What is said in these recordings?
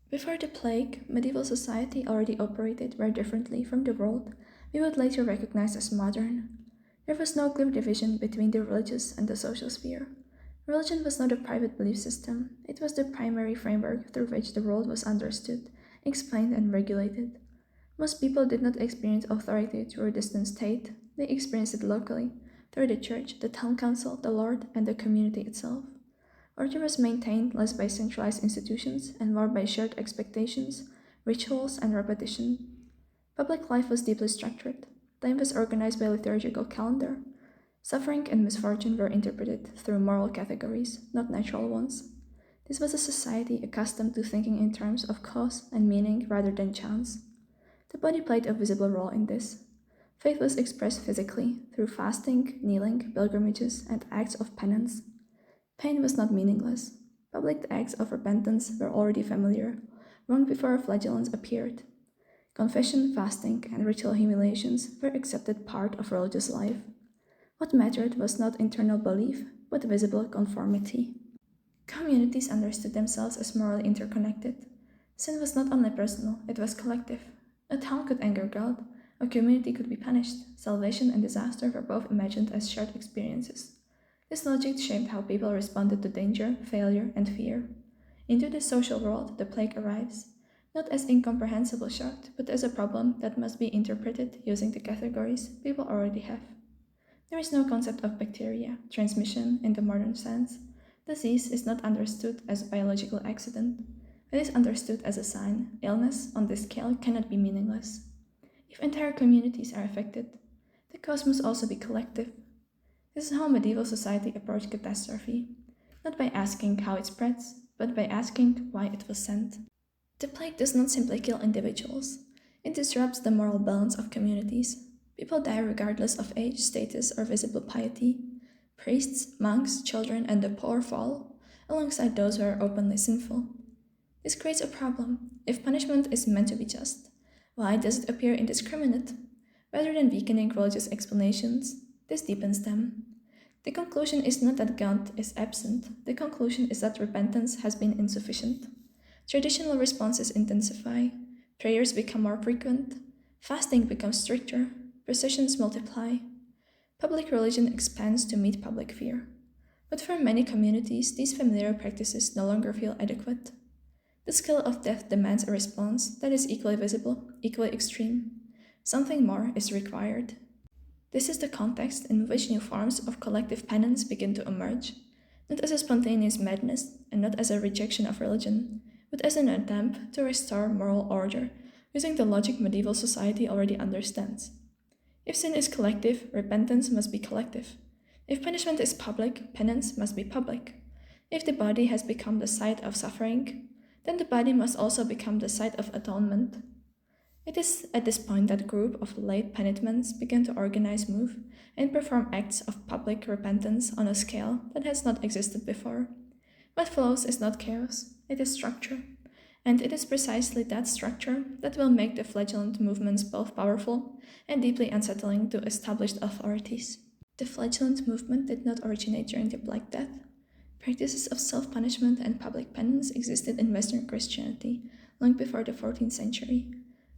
Before the plague, medieval society already operated very differently from the world we would later recognize as modern. There was no clear division between the religious and the social sphere. Religion was not a private belief system, it was the primary framework through which the world was understood, explained, and regulated. Most people did not experience authority through a distant state, they experienced it locally, through the church, the town council, the lord, and the community itself. Order was maintained less by centralized institutions and more by shared expectations, rituals, and repetition. Public life was deeply structured. Time was organized by a liturgical calendar. Suffering and misfortune were interpreted through moral categories, not natural ones. This was a society accustomed to thinking in terms of cause and meaning rather than chance. The body played a visible role in this. Faith was expressed physically through fasting, kneeling, pilgrimages, and acts of penance. Pain was not meaningless. Public acts of repentance were already familiar, long before flagellants appeared. Confession, fasting, and ritual humiliations were accepted part of religious life. What mattered was not internal belief, but visible conformity. Communities understood themselves as morally interconnected. Sin was not only personal, it was collective. A town could anger God, a community could be punished. Salvation and disaster were both imagined as shared experiences. This logic shaped how people responded to danger, failure, and fear. Into this social world, the plague arrives, not as incomprehensible shock, but as a problem that must be interpreted using the categories people already have. There is no concept of bacteria, transmission in the modern sense. Disease is not understood as a biological accident. It is understood as a sign. Illness on this scale cannot be meaningless. If entire communities are affected, the cause must also be collective. This is how medieval society approached catastrophe, not by asking how it spreads, but by asking why it was sent. The plague does not simply kill individuals, it disrupts the moral balance of communities. People die regardless of age, status, or visible piety. Priests, monks, children, and the poor fall, alongside those who are openly sinful. This creates a problem. If punishment is meant to be just, why does it appear indiscriminate? Rather than weakening religious explanations, this deepens them. The conclusion is not that God is absent, the conclusion is that repentance has been insufficient. Traditional responses intensify, prayers become more frequent, fasting becomes stricter, processions multiply. Public religion expands to meet public fear. But for many communities, these familiar practices no longer feel adequate. The scale of death demands a response that is equally visible, equally extreme. Something more is required. This is the context in which new forms of collective penance begin to emerge, not as a spontaneous madness and not as a rejection of religion, but as an attempt to restore moral order using the logic medieval society already understands. If sin is collective, repentance must be collective. If punishment is public, penance must be public. If the body has become the site of suffering, then the body must also become the site of atonement. It is at this point that a group of lay penitents began to organize, move, and perform acts of public repentance on a scale that has not existed before. What follows is not chaos, it is structure. And it is precisely that structure that will make the flagellant movements both powerful and deeply unsettling to established authorities. The flagellant movement did not originate during the Black Death. Practices of self-punishment and public penance existed in Western Christianity long before the 14th century.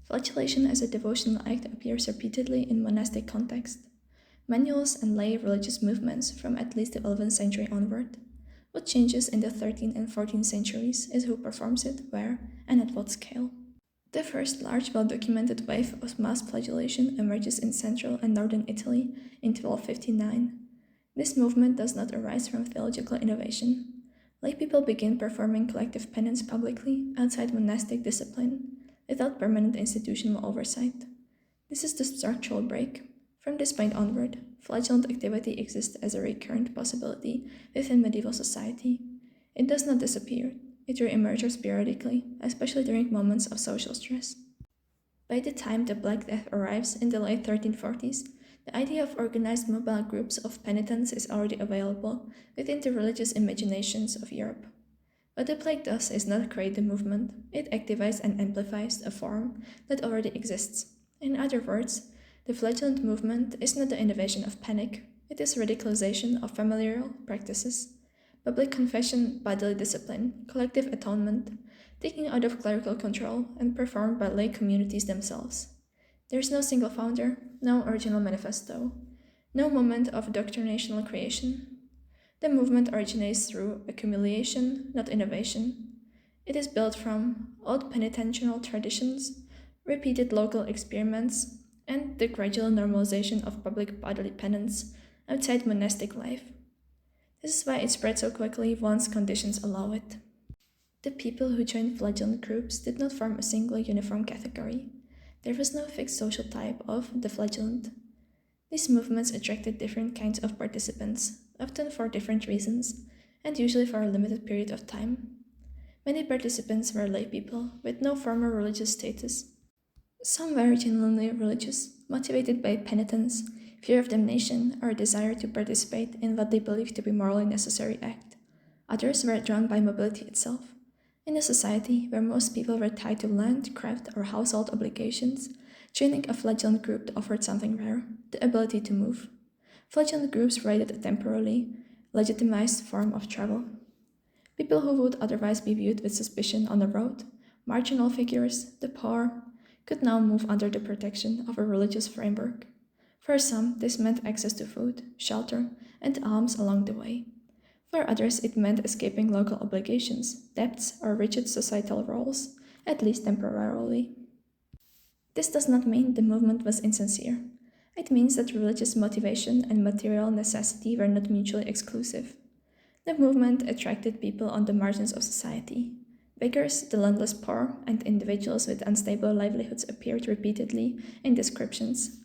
Flagellation as a devotional act appears repeatedly in monastic context. Manuals and lay religious movements from at least the 11th century onward. What changes in the 13th and 14th centuries is who performs it, where, and at what scale. The first large, well-documented wave of mass flagellation emerges in central and northern Italy in 1259. This movement does not arise from theological innovation. Lay people begin performing collective penance publicly outside monastic discipline, without permanent institutional oversight. This is the structural break. From this point onward, flagellant activity exists as a recurrent possibility within medieval society. It does not disappear, it re-emerges periodically, especially during moments of social stress. By the time the Black Death arrives in the late 1340s, the idea of organized mobile groups of penitents is already available within the religious imaginations of Europe. What the plague does is not create the movement, it activates and amplifies a form that already exists. In other words, the flagellant movement is not the innovation of panic, it is radicalization of familial practices. Public confession, bodily discipline, collective atonement, taken out of clerical control and performed by lay communities themselves. There is no single founder, no original manifesto, no moment of doctrinational creation. The movement originates through accumulation, not innovation. It is built from old penitential traditions, repeated local experiments, and the gradual normalization of public bodily penance outside monastic life. This is why it spread so quickly once conditions allow it. The people who joined flagellant groups did not form a single uniform category. There was no fixed social type of the flagellant. These movements attracted different kinds of participants, often for different reasons, and usually for a limited period of time. Many participants were lay people with no formal religious status. Some were genuinely religious, motivated by penitence, fear of damnation, or a desire to participate in what they believed to be morally necessary act. Others were drawn by mobility itself. In a society where most people were tied to land, craft, or household obligations, joining a flagellant group offered something rare: the ability to move. Flagellant groups provided a temporarily legitimized form of travel. People who would otherwise be viewed with suspicion on the road, marginal figures, the poor, could now move under the protection of a religious framework. For some, this meant access to food, shelter, and alms along the way. For others, it meant escaping local obligations, debts, or rigid societal roles, at least temporarily. This does not mean the movement was insincere. It means that religious motivation and material necessity were not mutually exclusive. The movement attracted people on the margins of society. Beggars, the landless poor, and individuals with unstable livelihoods appeared repeatedly in descriptions.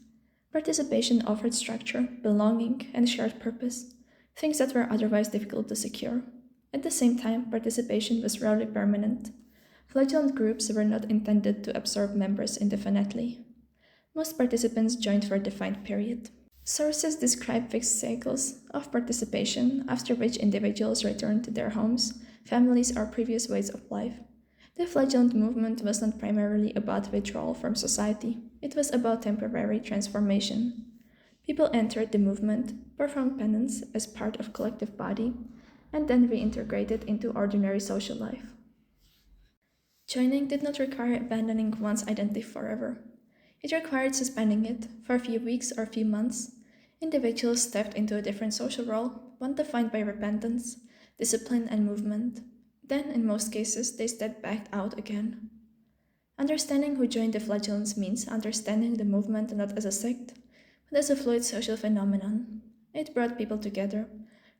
Participation offered structure, belonging, and shared purpose, things that were otherwise difficult to secure. At the same time, participation was rarely permanent. Flagellant groups were not intended to absorb members indefinitely. Most participants joined for a defined period. Sources describe fixed cycles of participation, after which individuals returned to their homes, families, or previous ways of life. The flagellant movement was not primarily about withdrawal from society, it was about temporary transformation. People entered the movement, performed penance as part of collective body, and then reintegrated into ordinary social life. Joining did not require abandoning one's identity forever. It required suspending it for a few weeks or a few months. Individuals stepped into a different social role, one defined by repentance, discipline, and movement. Then, in most cases, they stepped back out again. Understanding who joined the flagellants means understanding the movement not as a sect, but as a fluid social phenomenon. It brought people together: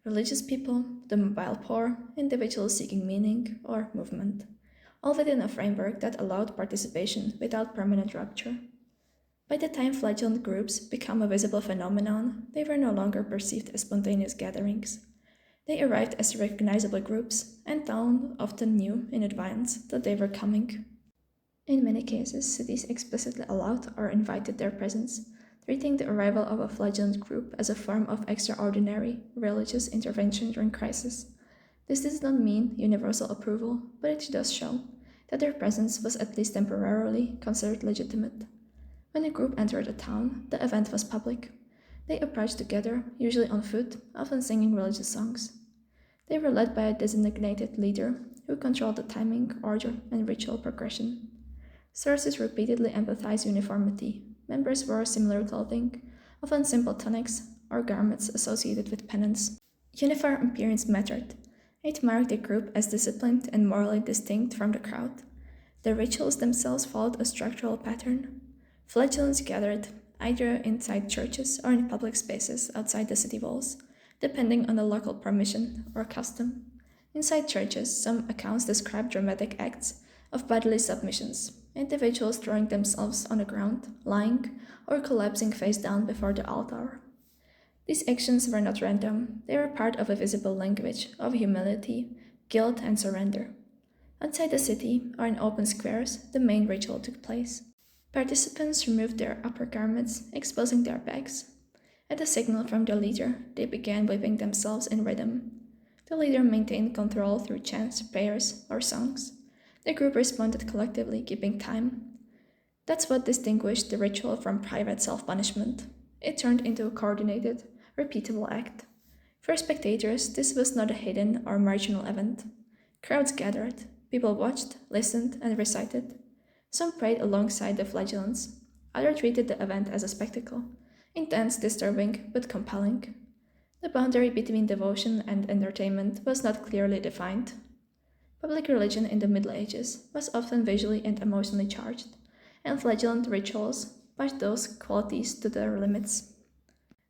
religious people, the mobile poor, individuals seeking meaning or movement, all within a framework that allowed participation without permanent rupture. By the time flagellant groups became a visible phenomenon, they were no longer perceived as spontaneous gatherings. They arrived as recognizable groups, and town often knew in advance that they were coming. In many cases, cities explicitly allowed or invited their presence, treating the arrival of a flagellant group as a form of extraordinary religious intervention during crisis. This does not mean universal approval, but it does show that their presence was at least temporarily considered legitimate. When a group entered a town, the event was public. They approached together, usually on foot, often singing religious songs. They were led by a designated leader who controlled the timing, order, and ritual progression. Sources repeatedly emphasize uniformity. Members wore similar clothing, often simple tunics or garments associated with penance. Uniform appearance mattered. It marked the group as disciplined and morally distinct from the crowd. The rituals themselves followed a structural pattern. Flagellants gathered either inside churches or in public spaces outside the city walls, depending on the local permission or custom. Inside churches, some accounts describe dramatic acts of bodily submissions, individuals throwing themselves on the ground, lying, or collapsing face down before the altar. These actions were not random, they were part of a visible language of humility, guilt, and surrender. Outside the city, or in open squares, the main ritual took place. Participants removed their upper garments, exposing their backs. At a signal from the leader, they began whipping themselves in rhythm. The leader maintained control through chants, prayers, or songs. The group responded collectively, keeping time. That's what distinguished the ritual from private self-punishment. It turned into a coordinated, repeatable act. For spectators, this was not a hidden or marginal event. Crowds gathered. People watched, listened, and recited. Some prayed alongside the flagellants. Others treated the event as a spectacle, intense, disturbing, but compelling. The boundary between devotion and entertainment was not clearly defined. Public religion in the Middle Ages was often visually and emotionally charged, and flagellant rituals pushed those qualities to their limits.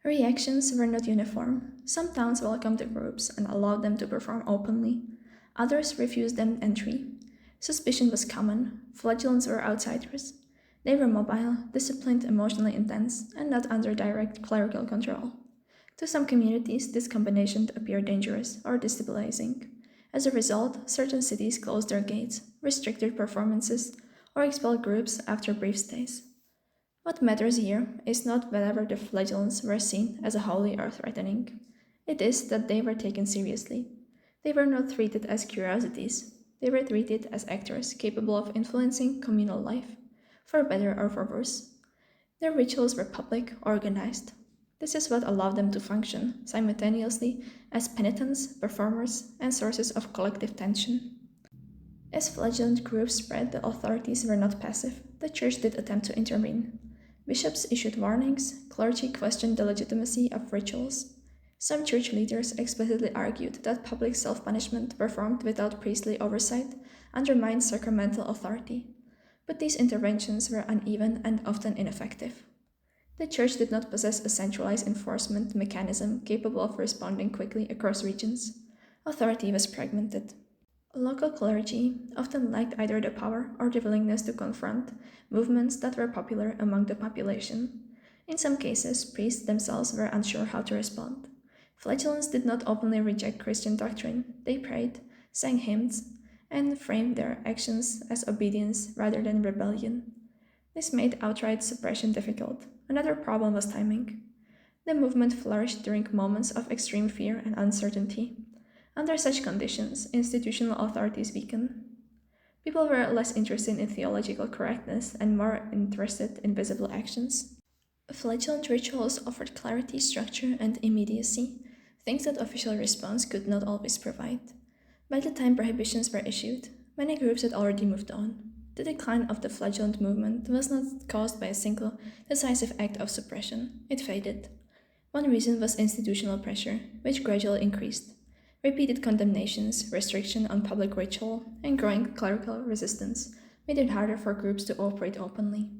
Reactions were not uniform. Some towns welcomed the groups and allowed them to perform openly. Others refused them entry. Suspicion was common. Flagellants were outsiders. They were mobile, disciplined, emotionally intense, and not under direct clerical control. To some communities, this combination appeared dangerous or destabilizing. As a result, certain cities closed their gates, restricted performances, or expelled groups after brief stays. What matters here is not whether the flagellants were seen as a holy or threatening. It is that they were taken seriously. They were not treated as curiosities. They were treated as actors capable of influencing communal life, for better or for worse. Their rituals were public, organized. This is what allowed them to function simultaneously as penitents, performers, and sources of collective tension. As flagellant groups spread, the authorities were not passive. The church did attempt to intervene. Bishops issued warnings, clergy questioned the legitimacy of rituals. Some church leaders explicitly argued that public self punishment performed without priestly oversight undermined sacramental authority. But these interventions were uneven and often ineffective. The church did not possess a centralized enforcement mechanism capable of responding quickly across regions. Authority was fragmented. Local clergy often lacked either the power or the willingness to confront movements that were popular among the population. In some cases, priests themselves were unsure how to respond. Flagellants did not openly reject Christian doctrine. They prayed, sang hymns, and framed their actions as obedience rather than rebellion. This made outright suppression difficult. Another problem was timing. The movement flourished during moments of extreme fear and uncertainty. Under such conditions, institutional authorities weaken. People were less interested in theological correctness and more interested in visible actions. Flagellant rituals offered clarity, structure, and immediacy, things that official response could not always provide. By the time prohibitions were issued, many groups had already moved on. The decline of the flagellant movement was not caused by a single, decisive act of suppression. It faded. One reason was institutional pressure, which gradually increased. Repeated condemnations, restriction on public ritual, and growing clerical resistance made it harder for groups to operate openly.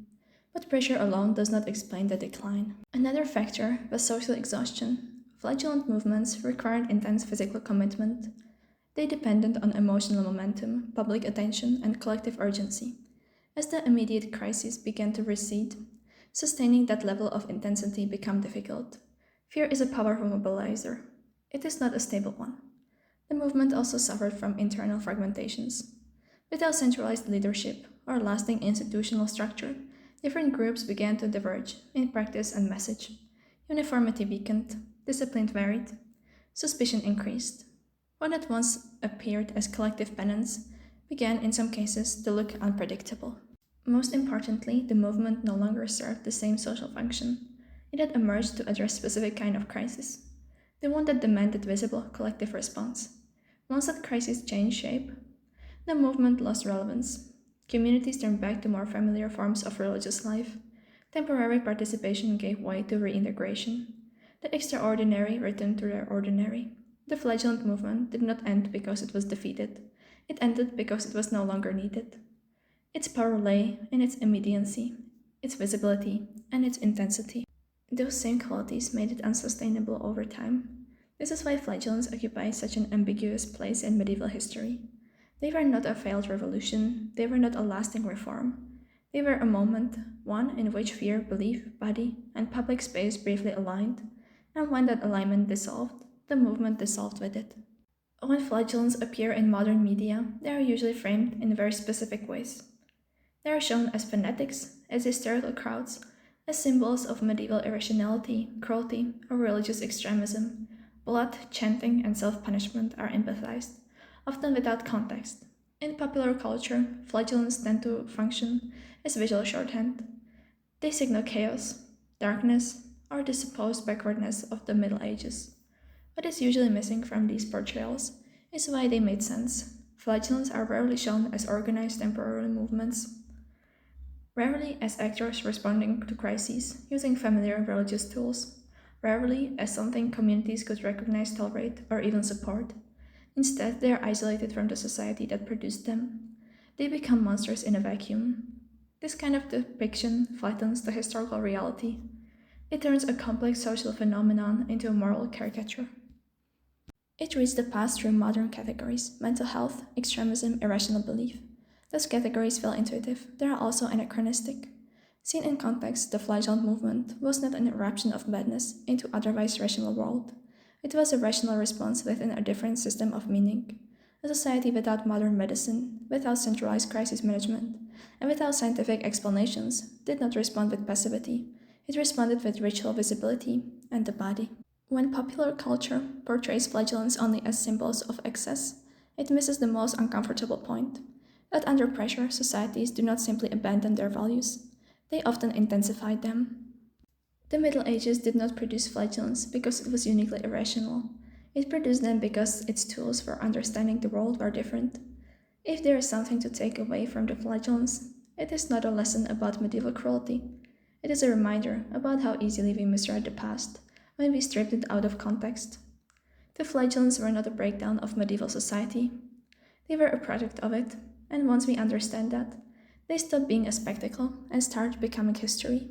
But pressure alone does not explain the decline. Another factor was social exhaustion. Flagellant movements required intense physical commitment. They depended on emotional momentum, public attention, and collective urgency. As the immediate crises began to recede, sustaining that level of intensity became difficult. Fear is a powerful mobilizer. It is not a stable one. The movement also suffered from internal fragmentations. Without centralized leadership or lasting institutional structure, different groups began to diverge in practice and message. Uniformity weakened, discipline varied, suspicion increased. What had once appeared as collective penance began, in some cases, to look unpredictable. Most importantly, the movement no longer served the same social function. It had emerged to address specific kind of crisis, the one that demanded visible collective response. Once that crisis changed shape, the movement lost relevance. Communities turned back to more familiar forms of religious life. Temporary participation gave way to reintegration. The extraordinary returned to their ordinary. The flagellant movement did not end because it was defeated. It ended because it was no longer needed. Its power lay in its immediacy, its visibility, and its intensity. Those same qualities made it unsustainable over time. This is why flagellants occupy such an ambiguous place in medieval history. They were not a failed revolution, they were not a lasting reform. They were a moment, one in which fear, belief, body, and public space briefly aligned, and when that alignment dissolved, the movement dissolved with it. When flagellants appear in modern media, they are usually framed in very specific ways. They are shown as fanatics, as hysterical crowds, as symbols of medieval irrationality, cruelty, or religious extremism. Blood, chanting, and self-punishment are empathized, often without context. In popular culture, flagellants tend to function as visual shorthand. They signal chaos, darkness, or the supposed backwardness of the Middle Ages. What is usually missing from these portrayals is why they made sense. Flagellants are rarely shown as organized temporary movements, rarely as actors responding to crises using familiar religious tools, rarely as something communities could recognize, tolerate, or even support. Instead, they are isolated from the society that produced them. They become monsters in a vacuum. This kind of depiction flattens the historical reality. It turns a complex social phenomenon into a moral caricature. It reads the past through modern categories: mental health, extremism, irrational belief. Those categories feel intuitive, they are also anachronistic. Seen in context, the flagellant movement was not an eruption of madness into otherwise rational world. It was a rational response within a different system of meaning. A society without modern medicine, without centralized crisis management, and without scientific explanations did not respond with passivity. It responded with ritual visibility and the body. When popular culture portrays flagellants only as symbols of excess, it misses the most uncomfortable point that under pressure, societies do not simply abandon their values, they often intensify them. The Middle Ages did not produce flagellants because it was uniquely irrational. It produced them because its tools for understanding the world were different. If there is something to take away from the flagellants, it is not a lesson about medieval cruelty. It is a reminder about how easily we misread the past when we stripped it out of context. The flagellants were not a breakdown of medieval society, they were a product of it, and once we understand that, they stop being a spectacle and start becoming history.